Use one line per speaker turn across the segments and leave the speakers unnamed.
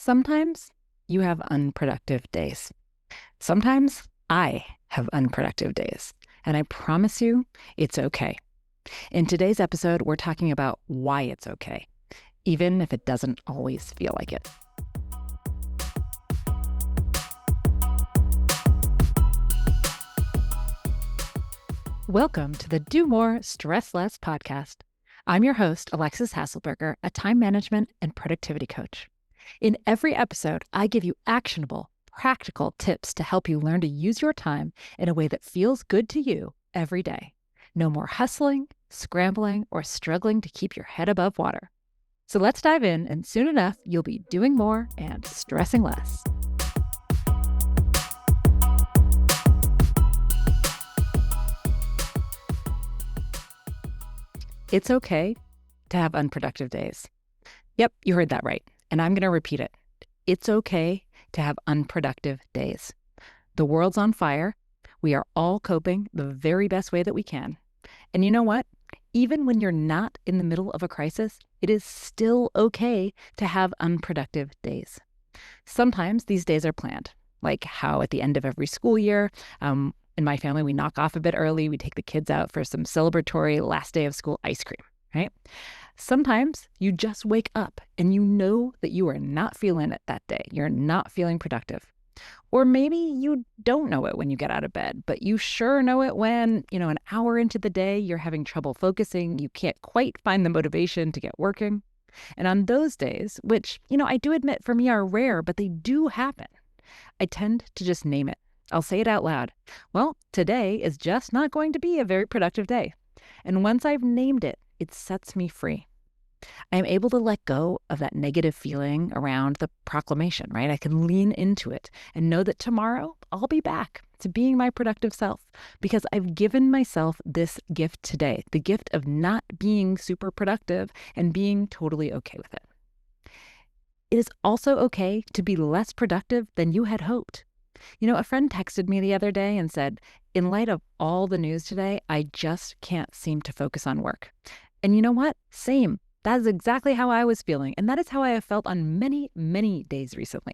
Sometimes you have unproductive days. Sometimes I have unproductive days. And I promise you, it's okay. In today's episode, we're talking about why it's okay, even if it doesn't always feel like it. Welcome to the Do More, Stress Less podcast. I'm your host, Alexis Hasselberger, a time management and productivity coach. In every episode, I give you actionable, practical tips to help you learn to use your time in a way that feels good to you every day. No more hustling, scrambling, or struggling to keep your head above water. So let's dive in, and soon enough, you'll be doing more and stressing less. It's okay to have unproductive days. Yep, you heard that right. And I'm going to repeat it. It's okay to have unproductive days. The world's on fire. We are all coping the very best way that we can. And you know what? Even when you're not in the middle of a crisis, it is still okay to have unproductive days. Sometimes these days are planned, like how at the end of every school year, in my family, we knock off a bit early. We take the kids out for some celebratory last day of school ice cream, right? Sometimes you just wake up and you know that you are not feeling it that day. You're not feeling productive. Or maybe you don't know it when you get out of bed, but you sure know it when, an hour into the day, you're having trouble focusing. You can't quite find the motivation to get working. And on those days, which, I do admit for me are rare, but they do happen, I tend to just name it. I'll say it out loud. Well, today is just not going to be a very productive day. And once I've named it, it sets me free. I am able to let go of that negative feeling around the proclamation, right? I can lean into it and know that tomorrow I'll be back to being my productive self because I've given myself this gift today, the gift of not being super productive and being totally okay with it. It is also okay to be less productive than you had hoped. A friend texted me the other day and said, in light of all the news today, I just can't seem to focus on work. And you know what? Same. That is exactly how I was feeling. And that is how I have felt on many, many days recently.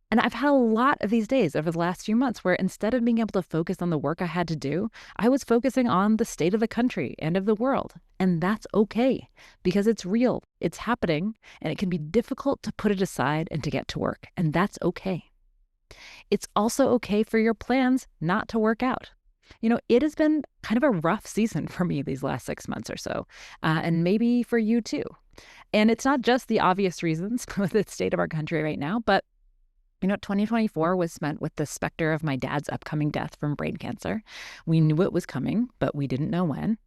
And I've had a lot of these days over the last few months where instead of being able to focus on the work I had to do, I was focusing on the state of the country and of the world. And that's okay because it's real, it's happening, and it can be difficult to put it aside and to get to work. And that's okay. It's also okay for your plans not to work out. It has been kind of a rough season for me these last 6 months or so, and maybe for you too. And it's not just the obvious reasons with the state of our country right now, but 2024 was spent with the specter of my dad's upcoming death from brain cancer. We knew it was coming, but we didn't know when.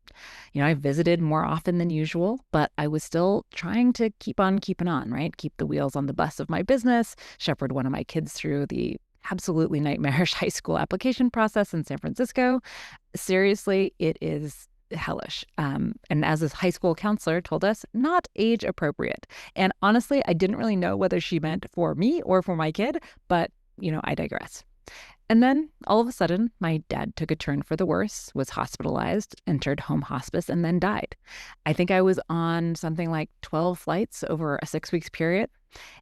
I visited more often than usual, but I was still trying to keep on keeping on, right? Keep the wheels on the bus of my business, shepherd one of my kids through the absolutely nightmarish high school application process in San Francisco. Seriously, it is hellish. And as a high school counselor told us, not age appropriate. And honestly, I didn't really know whether she meant for me or for my kid, but, I digress. And then all of a sudden, my dad took a turn for the worse, was hospitalized, entered home hospice, and then died. I think I was on something like 12 flights over a 6-week period.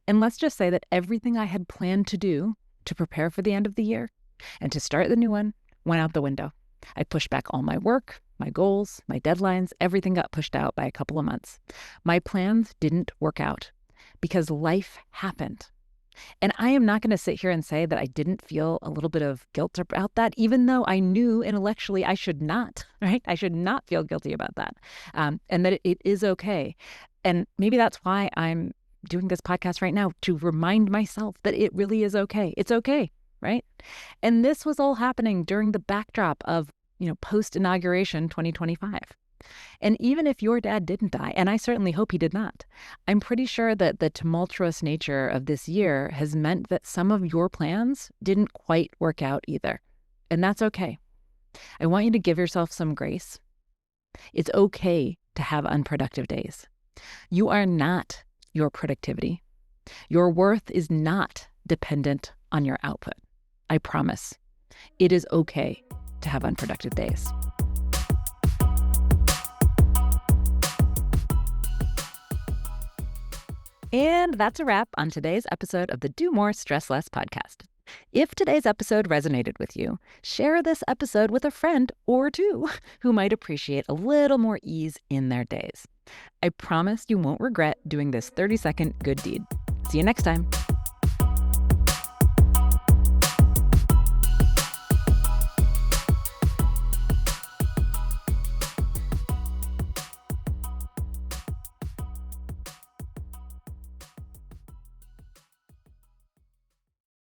And let's just say that everything I had planned to do to prepare for the end of the year and to start the new one went out the window. I pushed back all my work, my goals, my deadlines, everything got pushed out by a couple of months. My plans didn't work out because life happened. And I am not going to sit here and say that I didn't feel a little bit of guilt about that, even though I knew intellectually I should not, right? I should not feel guilty about that, and that it is okay. And maybe that's why I'm doing this podcast right now, to remind myself that it really is okay. It's okay, right? And this was all happening during the backdrop of, post-inauguration 2025. And even if your dad didn't die, and I certainly hope he did not, I'm pretty sure that the tumultuous nature of this year has meant that some of your plans didn't quite work out either. And that's okay. I want you to give yourself some grace. It's okay to have unproductive days. You are not your productivity. Your worth is not dependent on your output. I promise. It is okay to have unproductive days. And that's a wrap on today's episode of the Do More, Stress Less podcast. If today's episode resonated with you, share this episode with a friend or two who might appreciate a little more ease in their days. I promise you won't regret doing this 30-second good deed. See you next time.